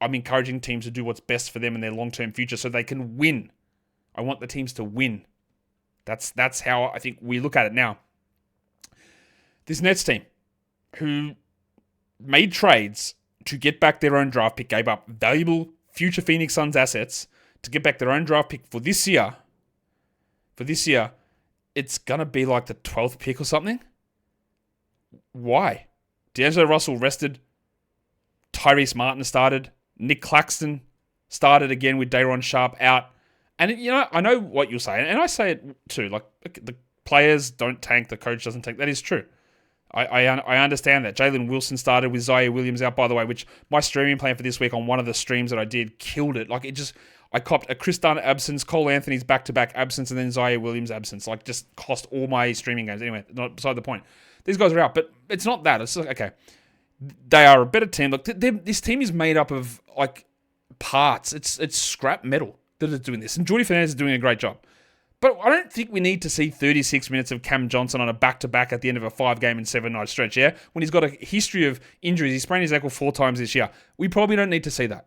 I'm encouraging teams to do what's best for them and their long-term future so they can win. I want the teams to win. That's how I think we look at it now. This Nets team, who made trades to get back their own draft pick, gave up valuable future Phoenix Suns assets to get back their own draft pick for this year. For this year, it's going to be like the 12th pick or something. Why? D'Angelo Russell rested. Tyrese Martin started. Nick Claxton started again with Day'Ron Sharpe out. And, I know what you're saying. And I say it too. Like, the players don't tank. The coach doesn't tank. That is true. I understand that. Jalen Wilson started with Zaire Williams out, by the way, which my streaming plan for this week on one of the streams that I did killed it. Like, I copped a Chris Dunn absence, Cole Anthony's back-to-back absence, and then Zaire Williams absence. Like, just cost all my streaming games. Anyway, not beside the point. These guys are out, but it's not that. It's like, okay, they are a better team. Look, this team is made up of, like, parts. It's scrap metal that is doing this. And Jordi Fernandez is doing a great job. But I don't think we need to see 36 minutes of Cam Johnson on a back-to-back at the end of a 5-game and 7-night stretch, yeah? When he's got a history of injuries. He sprained his ankle 4 times this year. We probably don't need to see that.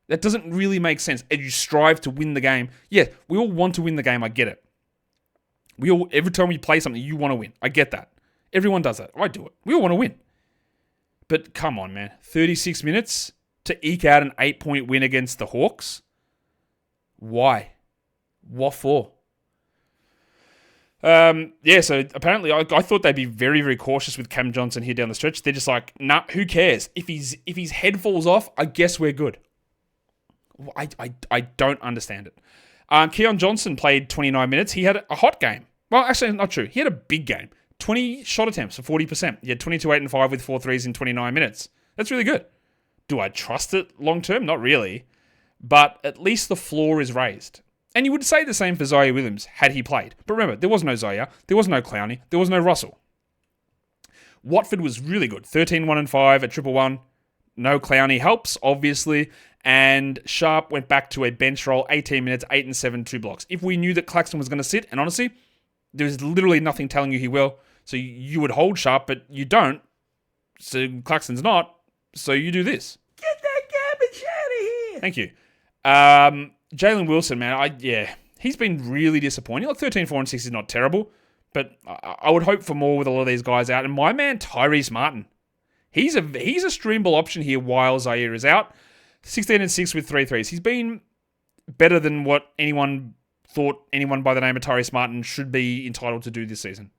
That doesn't really make sense. And you strive to win the game. Yeah, we all want to win the game. I get it. Every time we play something, you want to win. I get that. Everyone does that. I do it. We all want to win. But come on, man. 36 minutes to eke out an 8-point win against the Hawks? Why? What for? So apparently I thought they'd be very, very cautious with Cam Johnson here down the stretch. They're just like, nah, who cares? If his head falls off, I guess we're good. I don't understand it. Keon Johnson played 29 minutes. He had a hot game. Well, actually, not true. He had a big game. 20 shot attempts for 40%. He had 22, 8, and 5 with 4 threes in 29 minutes. That's really good. Do I trust it long term? Not really. But at least the floor is raised. And you would say the same for Zaire Williams had he played. But remember, there was no Zaire, there was no Clowney, there was no Russell. Watford was really good. 13, 1, and 5 at 1-1. No Clowney helps, obviously. And Sharpe went back to a bench role, 18 minutes, 8 and 7, 2 blocks. If we knew that Claxton was going to sit, and honestly, there's literally nothing telling you he will. So you would hold Sharpe, but you don't. So Claxton's not. So you do this. Get that garbage out of here. Thank you. Jalen Wilson, man, he's been really disappointing. Like 13, 4, and 6 is not terrible, but I would hope for more with a lot of these guys out. And my man Tyrese Martin, he's a streamable option here while Zaire is out. 16 and 6 with 3 threes. He's been better than what anyone thought anyone by the name of Tyrese Martin should be entitled to do this season.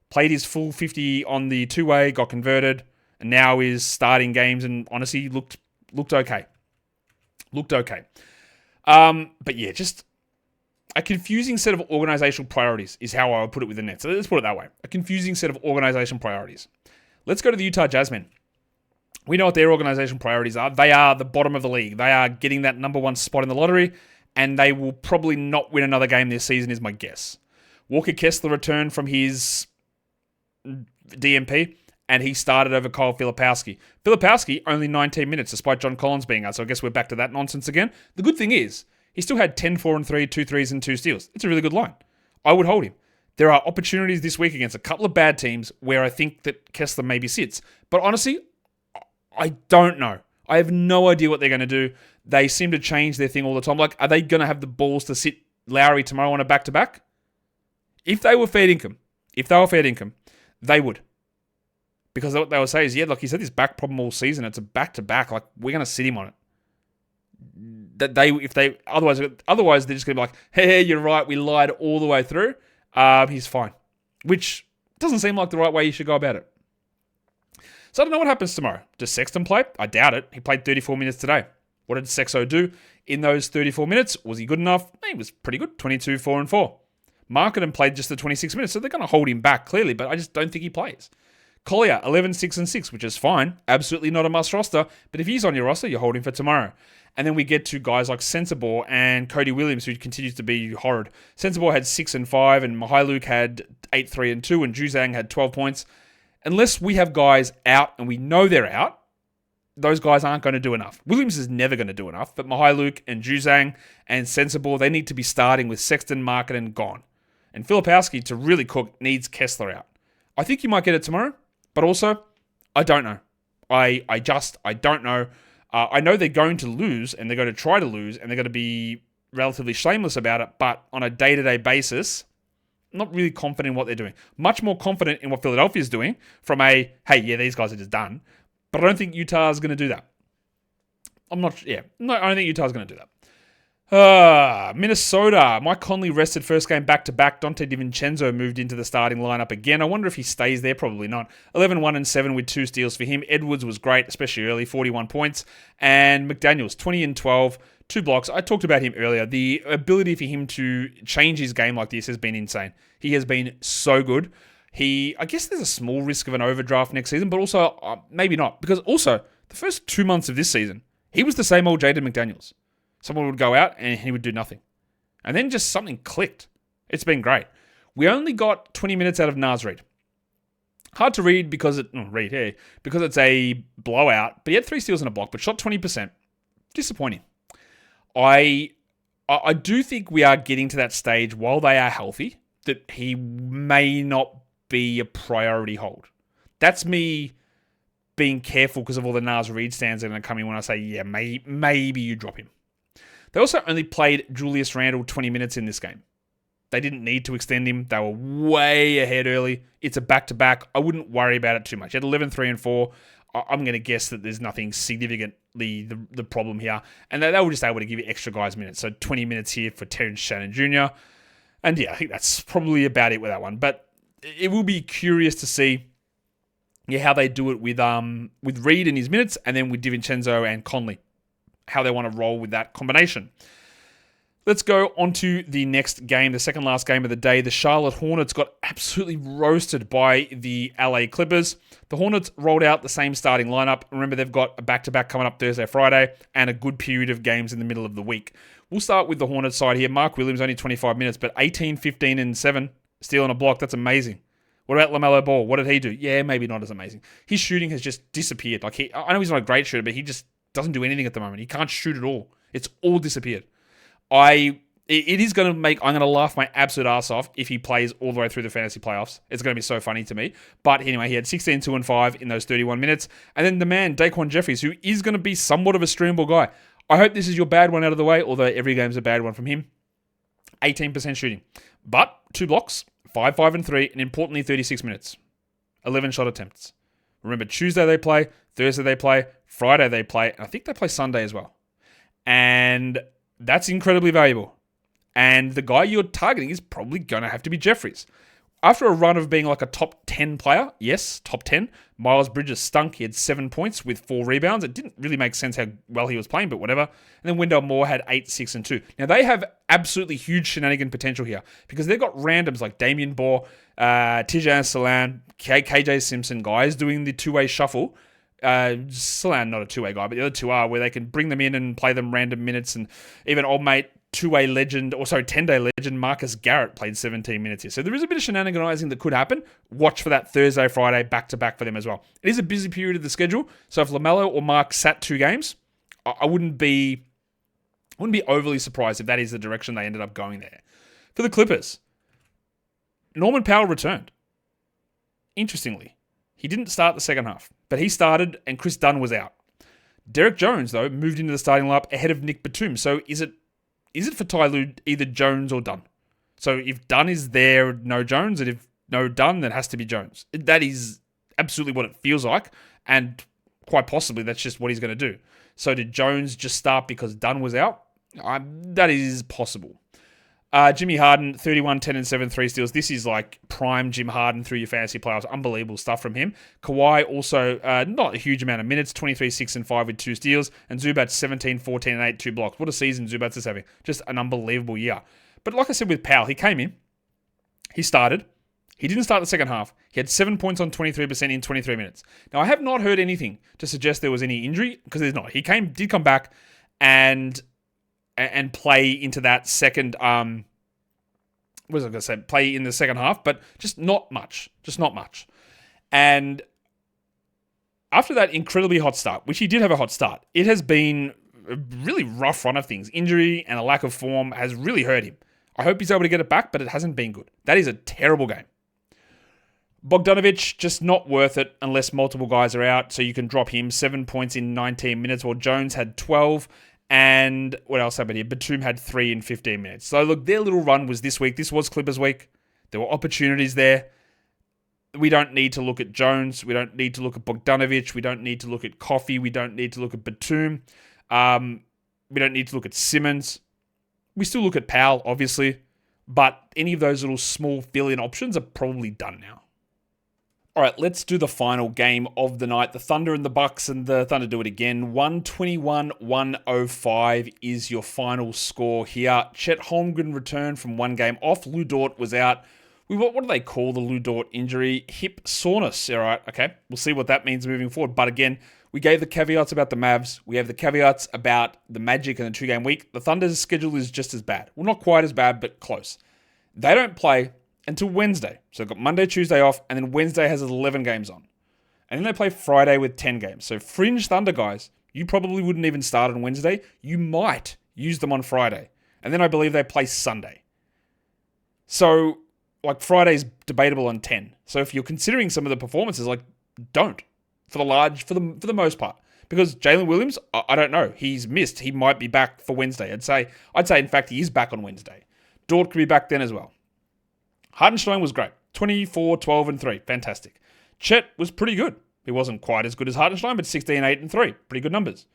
Played his full 50 on the 2-way, got converted, and now is starting games and honestly looked okay. Looked okay. But yeah, just a confusing set of organizational priorities is how I would put it with the Nets. So let's put it that way. A confusing set of organizational priorities. Let's go to the Utah Jazz. We know what their organizational priorities are. They are the bottom of the league. They are getting that number 1 spot in the lottery, and they will probably not win another game this season is my guess. Walker Kessler returned from his DMP, and he started over Kyle Filipowski. Filipowski, only 19 minutes, despite John Collins being out, so I guess we're back to that nonsense again. The good thing is, he still had 10, 4, and 3, 2 threes, and 2 steals. It's a really good line. I would hold him. There are opportunities this week against a couple of bad teams where I think that Kessler maybe sits. But honestly, I don't know. I have no idea what they're going to do. They seem to change their thing all the time. Like, are they going to have the balls to sit Lowry tomorrow on a back-to-back? If they were fair income, they would. Because what they will say is, yeah, like he said, this back problem all season. It's a back-to-back. Like, we're going to sit him on it. Otherwise they're just going to be like, hey, you're right. We lied all the way through. He's fine. Which doesn't seem like the right way you should go about it. So I don't know what happens tomorrow. Does Sexton play? I doubt it. He played 34 minutes today. What did Sexo do in those 34 minutes? Was he good enough? He was pretty good. 22, 4, and 4. Marketing played just the 26 minutes, so they're going to hold him back clearly, but I just don't think he plays. Collier, 11, 6, and 6, which is fine. Absolutely not a must roster, but if he's on your roster, you hold him for tomorrow. And then we get to guys like Sensabaugh and Cody Williams, who continues to be horrid. Sensabaugh had 6 and 5, and Mihailuk had 8, 3, and 2, and Juzang had 12 points. Unless we have guys out and we know they're out, those guys aren't going to do enough. Williams is never going to do enough, but Mihailuk and Juzang and Sensabaugh, they need to be starting with Sexton, Marketing gone. And Filipowski, to really cook, needs Kessler out. I think you might get it tomorrow, but also, I don't know. I don't know. I know they're going to lose, and they're going to try to lose, and they're going to be relatively shameless about it, but on a day-to-day basis, Not really confident in what they're doing. Much more confident in what Philadelphia's doing from a, hey, yeah, these guys are just done. But I don't think Utah's going to do that. I don't think Utah's going to do that. Minnesota. Mike Conley rested first game back-to-back. Dante DiVincenzo moved into the starting lineup again. I wonder if he stays there. Probably not. 11-1-7 with 2 steals for him. Edwards was great, especially early, 41 points. And McDaniels, 20-12, 2 blocks. I talked about him earlier. The ability for him to change his game like this has been insane. He has been so good. I guess there's a small risk of an overdraft next season, but also maybe not. Because also, the first 2 months of this season, he was the same old Jaden McDaniels. Someone would go out and he would do nothing. And then just something clicked. It's been great. We only got 20 minutes out of Naz Reid. Hard to read because it's a blowout, but he had 3 steals and a block, but shot 20%. Disappointing. I do think we are getting to that stage while they are healthy that he may not be a priority hold. That's me being careful because of all the Naz Reid stands that are going to come in when I say, yeah, maybe you drop him. They also only played Julius Randle 20 minutes in this game. They didn't need to extend him. They were way ahead early. It's a back-to-back. I wouldn't worry about it too much. He had 11, 3, and 4. I'm going to guess that there's nothing significantly the problem here. And they were just able to give you extra guys minutes. So 20 minutes here for Terrence Shannon Jr. And yeah, I think that's probably about it with that one. But it will be curious to see how they do it with Reid in his minutes and then with DiVincenzo and Conley. How they want to roll with that combination. Let's go on to the next game, the second last game of the day. The Charlotte Hornets got absolutely roasted by the LA Clippers. The Hornets rolled out the same starting lineup. Remember, they've got a back-to-back coming up Thursday, Friday, and a good period of games in the middle of the week. We'll start with the Hornets side here. Mark Williams, only 25 minutes, but 18, 15, and 7, stealing a block. That's amazing. What about LaMelo Ball? What did he do? Yeah, maybe not as amazing. His shooting has just disappeared. I know he's not a great shooter, but he just doesn't do anything at the moment. He can't shoot at all. It's all disappeared. I'm going to laugh my absolute ass off if he plays all the way through the fantasy playoffs. It's going to be so funny to me. But anyway, he had 16, 2, and 5 in those 31 minutes. And then the man, Daquan Jeffries, who is going to be somewhat of a streamable guy. I hope this is your bad one out of the way, although every game's a bad one from him. 18% shooting. But 2 blocks, 5, 5, and 3, and importantly, 36 minutes. 11 shot attempts. Remember, Tuesday they play, Thursday they play, Friday they play, and I think they play Sunday as well. And that's incredibly valuable. And the guy you're targeting is probably going to have to be Jeffries. After a run of being like a top 10 player, yes, top 10, Miles Bridges stunk. He had 7 points with 4 rebounds. It didn't really make sense how well he was playing, but whatever. And then Wendell Moore had 8, 6, and 2. Now, they have absolutely huge shenanigan potential here because they've got randoms like Damian Bohr, Tijan Salan, KJ Simpson, guys doing the two-way shuffle. Salan, not a two-way guy, but the other two are, where they can bring them in and play them random minutes. And even old mate, 10-day legend Marcus Garrett played 17 minutes here. So there is a bit of shenaniganizing that could happen. Watch for that Thursday, Friday, back-to-back for them as well. It is a busy period of the schedule, so if LaMelo or Mark sat 2 games, I wouldn't be overly surprised if that is the direction they ended up going there. For the Clippers, Norman Powell returned. Interestingly, he didn't start the second half, but he started and Chris Dunn was out. Derek Jones, though, moved into the starting lineup ahead of Nick Batum. So is it for Ty Lue either Jones or Dunn? So if Dunn is there, no Jones, and if no Dunn, then it has to be Jones. That is absolutely what it feels like, and quite possibly that's just what he's going to do. So did Jones just start because Dunn was out? That is possible. Jimmy Harden, 31, 10, and 7, 3 steals. This is like prime Jim Harden through your fantasy playoffs. Unbelievable stuff from him. Kawhi also not a huge amount of minutes, 23, 6, and 5 with 2 steals. And Zubac, 17, 14, and 8, 2 blocks. What a season Zubac is having. Just an unbelievable year. But like I said with Powell, he came in. He started. He didn't start the second half. He had 7 points on 23% in 23 minutes. Now, I have not heard anything to suggest there was any injury, because there's not. He did come back and play into that second, play in the second half, but just not much. And after that incredibly hot start, which he did have a hot start, it has been a really rough run of things. Injury and a lack of form has really hurt him. I hope he's able to get it back, but it hasn't been good. That is a terrible game. Bogdanovic, just not worth it unless multiple guys are out, so you can drop him. 7 points in 19 minutes, while Jones had 12. And what else happened here? Batum had 3 in 15 minutes. So look, their little run was this week. This was Clippers week. There were opportunities there. We don't need to look at Jones. We don't need to look at Bogdanovic. We don't need to look at Coffey. We don't need to look at Batum. We don't need to look at Simmons. We still look at Powell, obviously. But any of those little small fill-in options are probably done now. All right, let's do the final game of the night. The Thunder and the Bucks, and the Thunder do it again. 121-105 is your final score here. Chet Holmgren returned from one game off. Lou Dort was out. What do they call the Lou Dort injury? Hip soreness. All right, okay. We'll see what that means moving forward. But again, we gave the caveats about the Mavs. We have the caveats about the Magic and the 2-game week. The Thunder's schedule is just as bad. Well, not quite as bad, but close. They don't play until Wednesday. So they've got Monday, Tuesday off, and then Wednesday has 11 games on. And then they play Friday with 10 games. So fringe Thunder guys, you probably wouldn't even start on Wednesday. You might use them on Friday. And then I believe they play Sunday. So, like, Friday's debatable on 10. So if you're considering some of the performances, like, don't. For the most part. Because Jalen Williams, I don't know. He's missed. He might be back for Wednesday. I'd say, in fact, he is back on Wednesday. Dort could be back then as well. Hartenstein was great. 24, 12, and 3. Fantastic. Chet was pretty good. He wasn't quite as good as Hartenstein, but 16, 8, and 3. Pretty good numbers.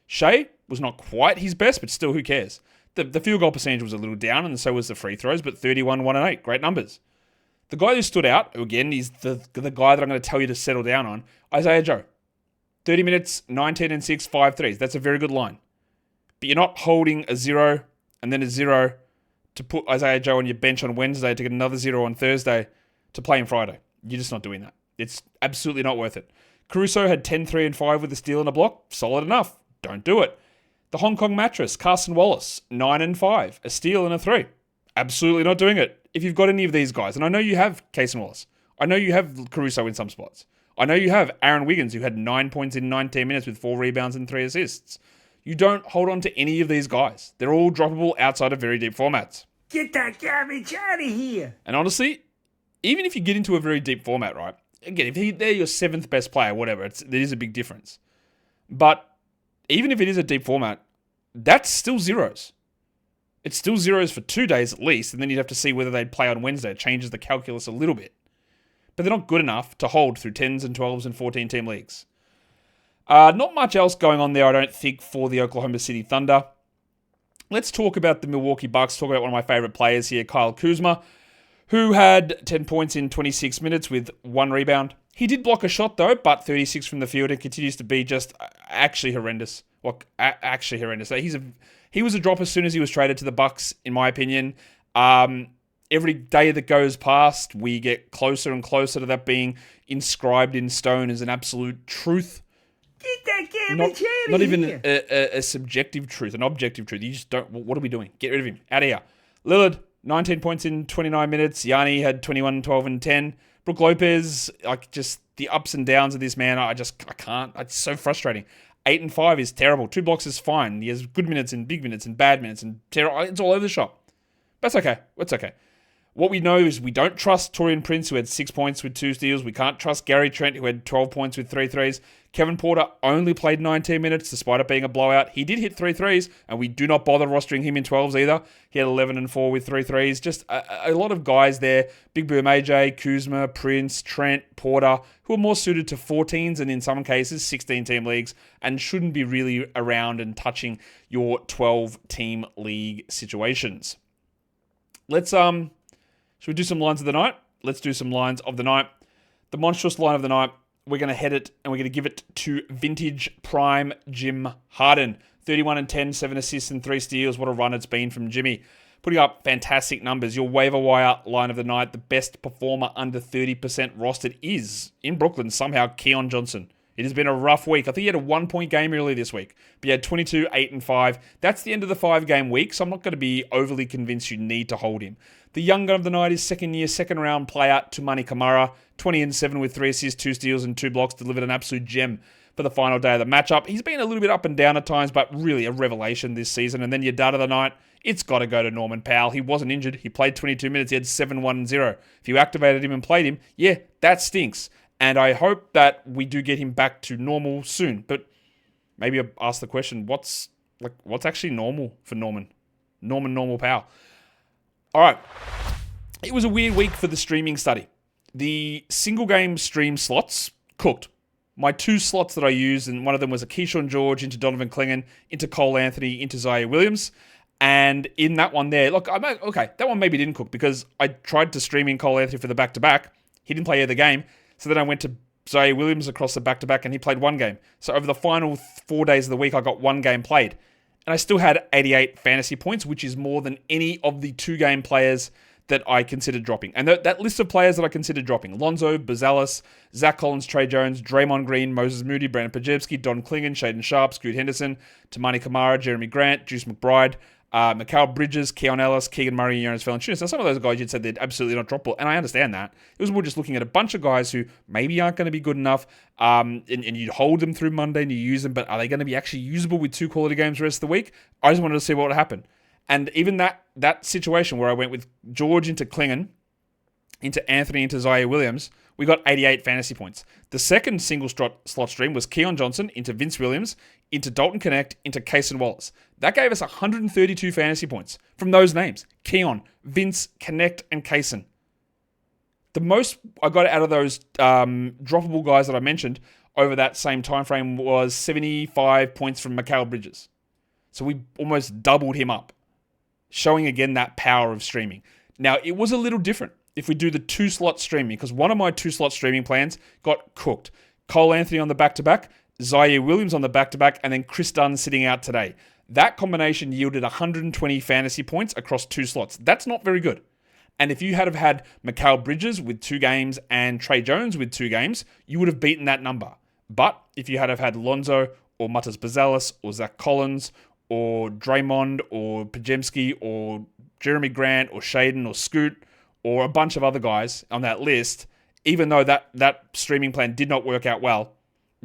Shea was not quite his best, but still, who cares? The field goal percentage was a little down, and so was the free throws, but 31, 1, and 8. Great numbers. The guy who stood out, who again is the guy that I'm going to tell you to settle down on, Isaiah Joe. 30 minutes, 19 and 6, 5 threes. That's a very good line. But you're not holding a 0 and then a 0 to put Isaiah Joe on your bench on Wednesday to get another 0 on Thursday to play on Friday. You're just not doing that. It's absolutely not worth it. Caruso had 10, 3, and 5 with a steal and a block. Solid enough. Don't do it. The Hong Kong mattress, Carson Wallace, 9 and 5, a steal and a 3. Absolutely not doing it. If you've got any of these guys, and I know you have Carson Wallace. I know you have Caruso in some spots. I know you have Aaron Wiggins, who had 9 points in 19 minutes with 4 rebounds and 3 assists. You don't hold on to any of these guys. They're all droppable outside of very deep formats. Get that garbage out of here. And honestly, even if you get into a very deep format, right? Again, if they're your 7th best player, whatever, it is a big difference. But even if it is a deep format, that's still zeros. It's still zeros for 2 days at least, and then you'd have to see whether they'd play on Wednesday. It changes the calculus a little bit. But they're not good enough to hold through 10s and 12s and 14-team leagues. Not much else going on there, I don't think, for the Oklahoma City Thunder. Let's talk about the Milwaukee Bucks. Talk about one of my favorite players here, Kyle Kuzma, who had 10 points in 26 minutes with 1 rebound. He did block a shot, though, but 36 from the field and continues to be just actually horrendous. Actually horrendous. He was a drop as soon as he was traded to the Bucks, in my opinion. Every day that goes past, we get closer and closer to that being inscribed in stone as an absolute truth. Get that garbage out of here. here. Not even a subjective truth, an objective truth. You just don't. What are we doing? Get rid of him. Out of here. Lillard, 19 points in 29 minutes. Yanni had 21, 12, and 10. Brook Lopez, just the ups and downs of this man, I can't. It's so frustrating. 8 and 5 is terrible. 2 blocks is fine. He has good minutes and big minutes and bad minutes and terrible. It's all over the shop. That's okay. It's okay. What we know is we don't trust Taurean Prince, who had 6 points with 2 steals. We can't trust Gary Trent, who had 12 points with 3 threes. Kevin Porter only played 19 minutes, despite it being a blowout. He did hit 3 threes, and we do not bother rostering him in 12s either. He had 11 and 4 with 3 threes. Just a lot of guys there. Big Boom AJ, Kuzma, Prince, Trent, Porter, who are more suited to 14s and in some cases 16-team leagues and shouldn't be really around and touching your 12-team league situations. Should we do some lines of the night? Let's do some lines of the night. The monstrous line of the night, we're going to head it and we're going to give it to vintage prime Jim Harden. 31 and 10, 7 assists and 3 steals. What a run it's been from Jimmy. Putting up fantastic numbers. Your waiver wire line of the night, the best performer under 30% rostered is, in Brooklyn, somehow Keon Johnson. It has been a rough week. I think he had a 1-point game earlier this week. But he had 22, 8, and 5. That's the end of the 5-game week, so I'm not going to be overly convinced you need to hold him. The young gun of the night is second-round player Tumani Kamara. 20 and 7 with 3 assists, 2 steals, and 2 blocks. Delivered an absolute gem for the final day of the matchup. He's been a little bit up and down at times, but really a revelation this season. And then your dud of the night, it's got to go to Norman Powell. He wasn't injured. He played 22 minutes. He had 7, 1, and 0. If you activated him and played him, yeah, that stinks. And I hope that we do get him back to normal soon. But maybe I'll ask the question, what's actually normal for Norman Powell? All right. It was a weird week for the streaming study. The single game stream slots cooked. My 2 slots that I used, and one of them was a Keyshawn George into Donovan Clingan, into Cole Anthony, into Zaire Williams. And in that one there, look, okay, that one maybe didn't cook because I tried to stream in Cole Anthony for the back-to-back. He didn't play either game. So then I went to Zaire Williams across the back-to-back and he played 1 game. So over the final 4 days of the week, I got 1 game played. And I still had 88 fantasy points, which is more than any of the 2-game players that I considered dropping. And that list of players that I considered dropping: Lonzo, Bazalis, Zach Collins, Trey Jones, Draymond Green, Moses Moody, Brandon Pajewski, Don Clingan, Shaden Sharp, Scoot Henderson, Tamani Kamara, Jeremy Grant, Juice McBride, Mikal Bridges, Keon Ellis, Keegan Murray, and Jonas Valanciunas. Now, some of those guys you'd said they'd absolutely not drop, and I understand that. It was more just looking at a bunch of guys who maybe aren't going to be good enough, and you'd hold them through Monday and you use them, but are they going to be actually usable with 2 quality games the rest of the week? I just wanted to see what would happen. And even that situation where I went with George into Clingan, into Anthony, into Zaire Williams, we got 88 fantasy points. The second single slot stream was Keon Johnson into Vince Williams, into Dalton Connect, into Cason Wallace. That gave us 132 fantasy points from those names: Keon, Vince, Connect, and Cason. The most I got out of those droppable guys that I mentioned over that same time frame was 75 points from Mikal Bridges. So we almost doubled him up, showing again that power of streaming. Now, it was a little different if we do the 2-slot streaming, because one of my 2-slot streaming plans got cooked. Cole Anthony on the back-to-back, Zaire Williams on the back-to-back, and then Chris Dunn sitting out today. That combination yielded 120 fantasy points across 2 slots. That's not very good. And if you had have had Mikal Bridges with 2 games and Trey Jones with 2 games, you would have beaten that number. But if you had have had Lonzo or Matas Bazalis or Zach Collins or Draymond or Pajemski or Jeremy Grant or Shaden or Scoot or a bunch of other guys on that list, even though that streaming plan did not work out well,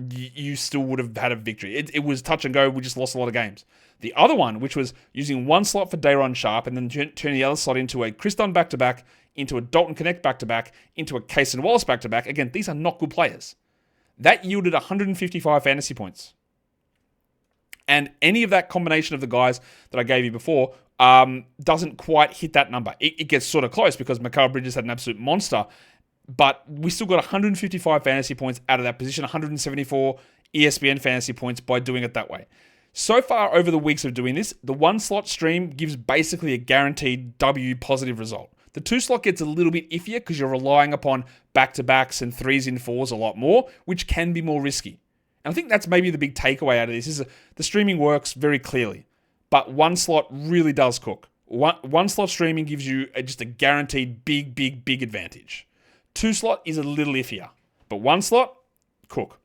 you still would have had a victory. It was touch and go. We just lost a lot of games. The other one, which was using 1 slot for Day'Ron Sharp and then turning the other slot into a Chris Dunn back-to-back, into a Dalton Connect back-to-back, into a Cason Wallace back-to-back. Again, these are not good players. That yielded 155 fantasy points. And any of that combination of the guys that I gave you before doesn't quite hit that number. It gets sort of close because Mikal Bridges had an absolute monster, but we still got 155 fantasy points out of that position, 174 ESPN fantasy points by doing it that way. So far over the weeks of doing this, the 1-slot stream gives basically a guaranteed W positive result. The 2-slot gets a little bit iffier because you're relying upon back-to-backs and 3s in 4s a lot more, which can be more risky. And I think that's maybe the big takeaway out of this is the streaming works very clearly, but 1-slot really does cook. 1-slot streaming gives you just a guaranteed big advantage. 2-slot is a little iffier, but 1-slot, cook.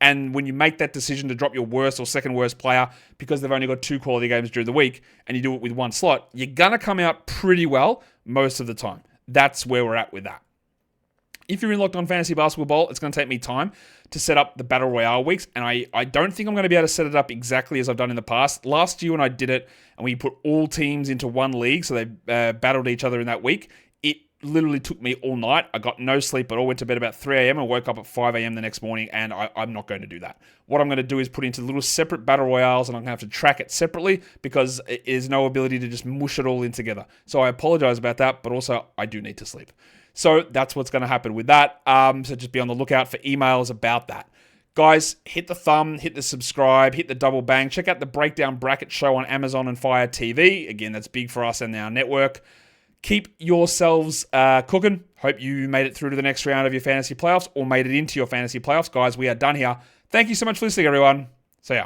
And when you make that decision to drop your worst or second worst player because they've only got 2 quality games during the week and you do it with 1 slot, you're going to come out pretty well most of the time. That's where we're at with that. If you're in Locked On Fantasy Basketball Bowl, it's going to take me time to set up the Battle Royale weeks, and I don't think I'm going to be able to set it up exactly as I've done in the past. Last year when I did it and we put all teams into one league, so they battled each other in that week, it literally took me all night. I got no sleep at all, went to bed about 3 a.m. and woke up at 5 a.m. the next morning, and I'm not going to do that. What I'm going to do is put into little separate Battle Royales, and I'm going to have to track it separately because there's no ability to just mush it all in together. So I apologize about that, but also I do need to sleep. So that's what's going to happen with that. So just be on the lookout for emails about that. Guys, hit the thumb, hit the subscribe, hit the double bang. Check out the Breakdown Bracket show on Amazon and Fire TV. Again, that's big for us and our network. Keep yourselves cooking. Hope you made it through to the next round of your fantasy playoffs or made it into your fantasy playoffs. Guys, we are done here. Thank you so much for listening, everyone. See ya.